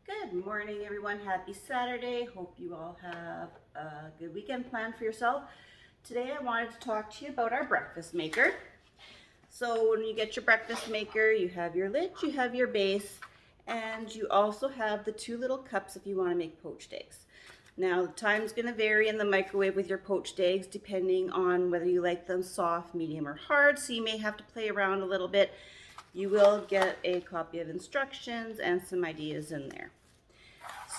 Good morning, everyone. Happy Saturday. Hope you all have a good weekend planned for yourself. Today I wanted to talk to you about our breakfast maker. So when you get your breakfast maker, you have your lid, you have your base, and you also have the two little cups if you want to make poached eggs. Now the time's going to vary in the microwave with your poached eggs depending on whether you like them soft, medium, or hard, so you may have to play around a little bit. You will get a copy of instructions and some ideas in there.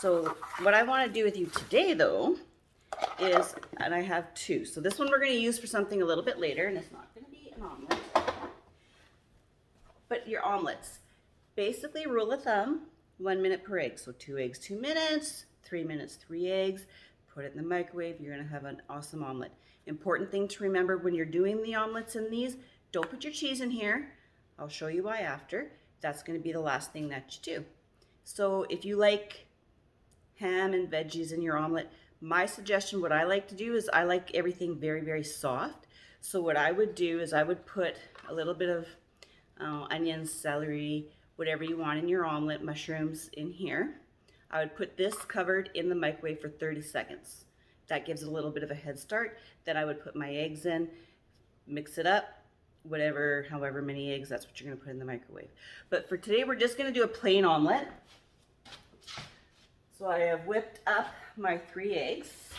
So what I want to do with you today though is, and I have two. So this one we're going to use for something a little bit later, and it's not going to be an omelet. But your omelets, basically rule of thumb, 1 minute per egg. So 2 eggs, 2 minutes, 3 minutes, 3 eggs. Put it in the microwave, you're going to have an awesome omelet. Important thing to remember when you're doing the omelets in these, don't put your cheese in here. I'll show you why after. That's going to be the last thing that you do. So if you like ham and veggies in your omelet, my suggestion, what I like to do is I like everything very, very soft. So what I would do is I would put a little bit of onions, celery, whatever you want in your omelet, mushrooms in here. I would put this covered in the microwave for 30 seconds. That gives it a little bit of a head start. Then I would put my eggs in, mix it up, however many eggs, that's what you're gonna put in the microwave. But for today, we're just gonna do a plain omelet. So I have whipped up my 3 eggs,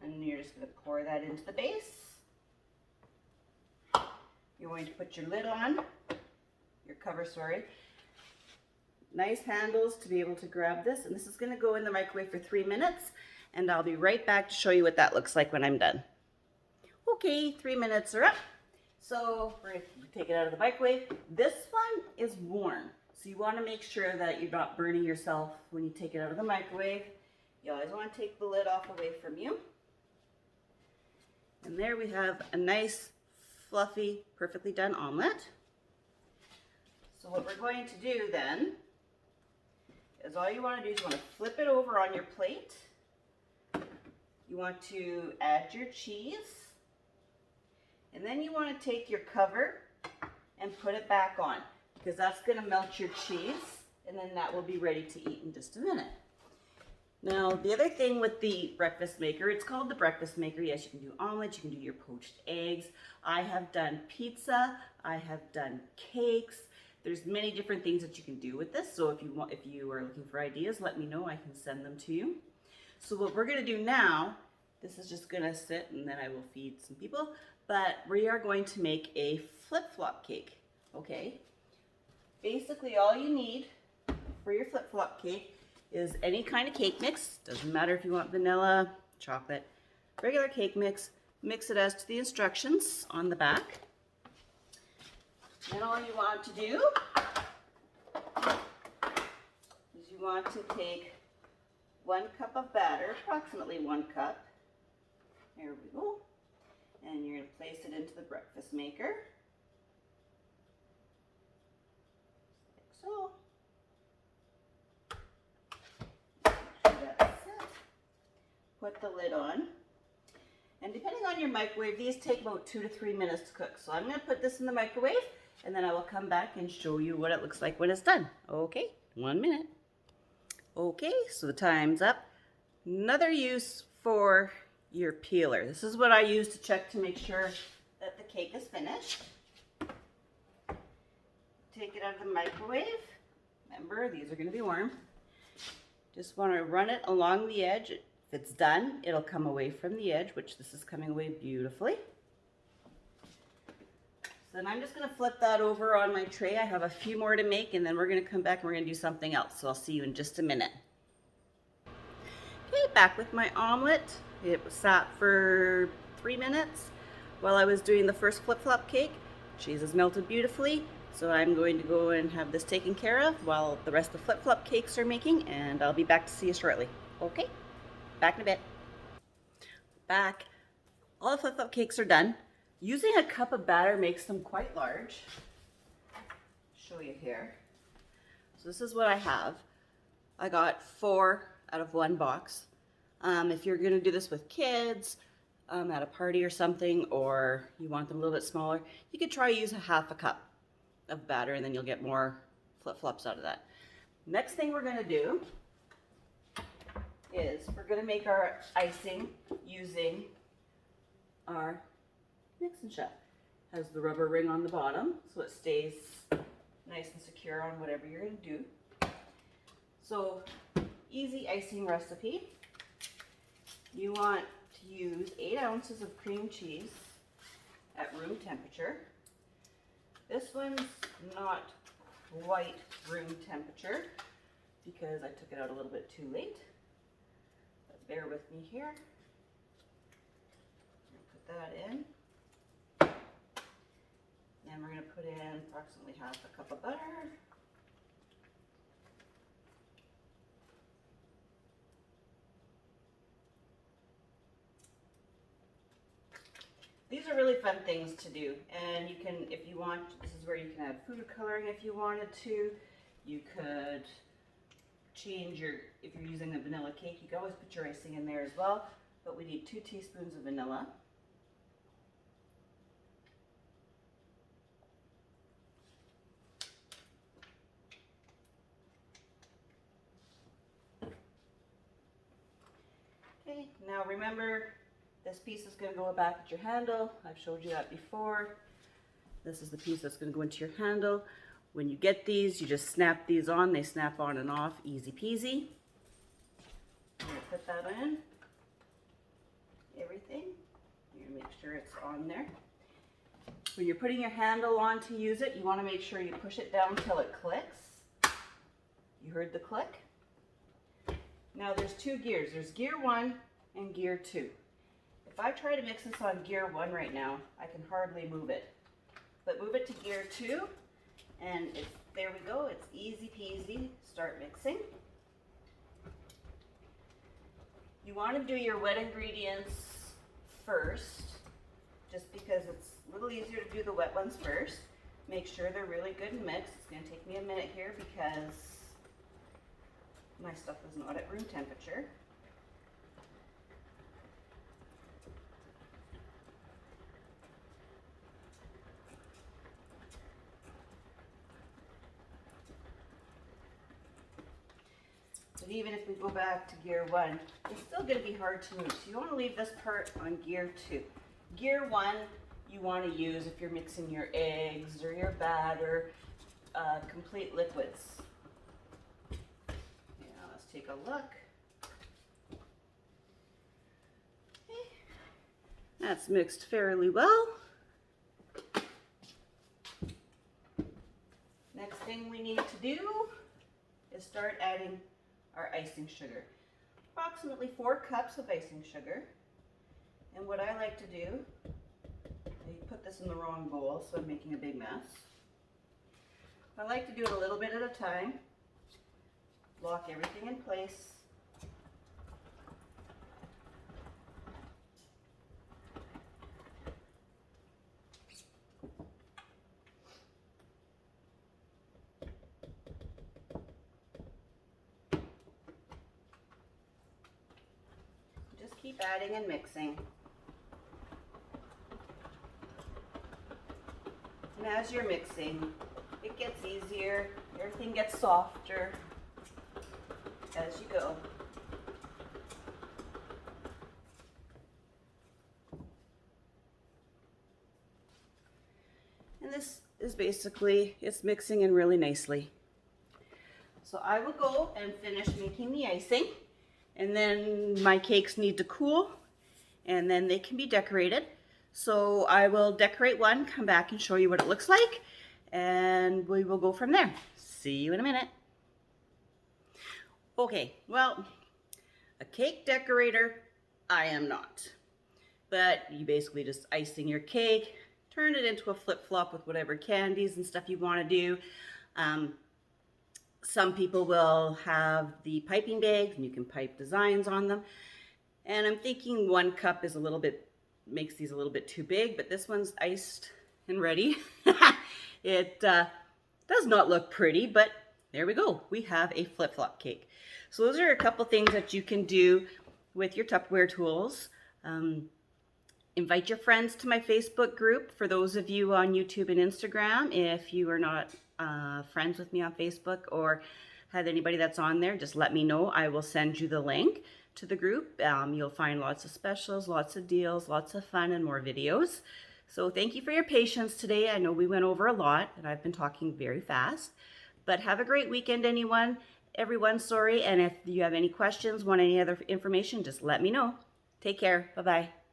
and you're just gonna pour that into the base. You're going to put your lid on, your cover, sorry. Nice handles to be able to grab this, and this is gonna go in the microwave for 3 minutes, and I'll be right back to show you what that looks like when I'm done. Okay, 3 minutes are up. So we're gonna take it out of the microwave. This one is warm, so you wanna make sure that you're not burning yourself when you take it out of the microwave. You always wanna take the lid off away from you. And there we have a nice, fluffy, perfectly done omelet. So what we're going to do then is all you want to do is you want to flip it over on your plate. You want to add your cheese, and then you want to take your cover and put it back on, because that's going to melt your cheese, and then that will be ready to eat in just a minute. Now, the other thing with the breakfast maker, it's called the breakfast maker. Yes, you can do omelets, you can do your poached eggs. I have done pizza, I have done cakes. There's many different things that you can do with this. So if you are looking for ideas, let me know, I can send them to you. So what we're gonna do now, this is just gonna sit and then I will feed some people, but we are going to make a flip-flop cake, okay? Basically all you need for your flip-flop cake is any kind of cake mix. Doesn't matter if you want vanilla, chocolate, regular cake mix. Mix it as to the instructions on the back. Then all you want to do is you want to take 1 cup of batter, approximately 1 cup. There we go. And you're going to place it into the breakfast maker. Like so. That's it. Put the lid on. And depending on your microwave, these take about 2 to 3 minutes to cook. So I'm going to put this in the microwave, and then I will come back and show you what it looks like when it's done. Okay, 1 minute. Okay, so the time's up. Another use for your peeler. This is what I use to check to make sure that the cake is finished. Take it out of the microwave. Remember, these are going to be warm. Just want to run it along the edge. If it's done, it'll come away from the edge, which this is coming away beautifully. So then I'm just going to flip that over on my tray. I have a few more to make, and then we're going to come back and we're going to do something else. So I'll see you in just a minute. Okay, back with my omelet. It sat for 3 minutes while I was doing the first flip-flop cake. Cheese is melted beautifully. So I'm going to go and have this taken care of while the rest of the flip-flop cakes are making, and I'll be back to see you shortly. Okay, back in a bit. Back. All the flip-flop cakes are done. Using a cup of batter makes them quite large. Show you here. So this is what I have. I got 4 out of 1 box. If you're gonna do this with kids, at a party or something, or you want them a little bit smaller, you could try use a 1/2 cup of batter, and then you'll get more flip-flops out of that. Next thing we're going to do is we're going to make our icing using our mix and shut. Has the rubber ring on the bottom so it stays nice and secure on whatever you're going to do. So, easy icing recipe. You want to use 8 ounces of cream cheese at room temperature. This one's not quite room temperature because I took it out a little bit too late. But bear with me here. Put that in. And we're going to put in approximately half a cup of butter. These are really fun things to do, and you can, if you want, this is where you can add food coloring if you wanted to. You could change your, if you're using a vanilla cake, you can always put your icing in there as well, but we need 2 teaspoons of vanilla. Okay, now remember, this piece is going to go back at your handle. I've showed you that before. This is the piece that's going to go into your handle. When you get these, you just snap these on. They snap on and off, easy peasy. I'm going to put that in. Everything. You're going to make sure it's on there. When you're putting your handle on to use it, you want to make sure you push it down till it clicks. You heard the click? Now there's 2 gears. There's gear 1 and gear 2. If I try to mix this on gear 1 right now, I can hardly move it. But move it to gear 2, and there we go. It's easy peasy. Start mixing. You want to do your wet ingredients first, just because it's a little easier to do the wet ones first. Make sure they're really good and mixed. It's going to take me a minute here because my stuff is not at room temperature. But even if we go back to gear 1, it's still going to be hard to move. So you want to leave this part on gear 2. Gear 1 you want to use if you're mixing your eggs or your batter, complete liquids. Now let's take a look. Okay. That's mixed fairly well. Next thing we need to do is start adding our icing sugar. Approximately 4 cups of icing sugar. And what I like to do, I put this in the wrong bowl, so I'm making a big mess. I like to do it a little bit at a time. Lock everything in place. Keep adding and mixing. And as you're mixing, it gets easier, everything gets softer as you go. And this is basically, it's mixing in really nicely. So I will go and finish making the icing. And then my cakes need to cool, and then they can be decorated. So I will decorate one, come back and show you what it looks like, and we will go from there. See you in a minute. Okay, well, a cake decorator, I am not. But you basically just icing your cake, turn it into a flip-flop with whatever candies and stuff you want to do. Some people will have the piping bags and you can pipe designs on them. And I'm thinking 1 cup is a little bit, makes these a little bit too big, but this one's iced and ready. It does not look pretty, but there we go. We have a flip-flop cake. So those are a couple things that you can do with your Tupperware tools. Invite your friends to my Facebook group. For those of you on YouTube and Instagram, if you are not friends with me on Facebook or have anybody that's on there, just let me know. I will send you the link to the group. You'll find lots of specials, lots of deals, lots of fun, and more videos. So thank you for your patience today. I know we went over a lot and I've been talking very fast, but have a great weekend, everyone, sorry. And if you have any questions, want any other information, just let me know. Take care. Bye-bye.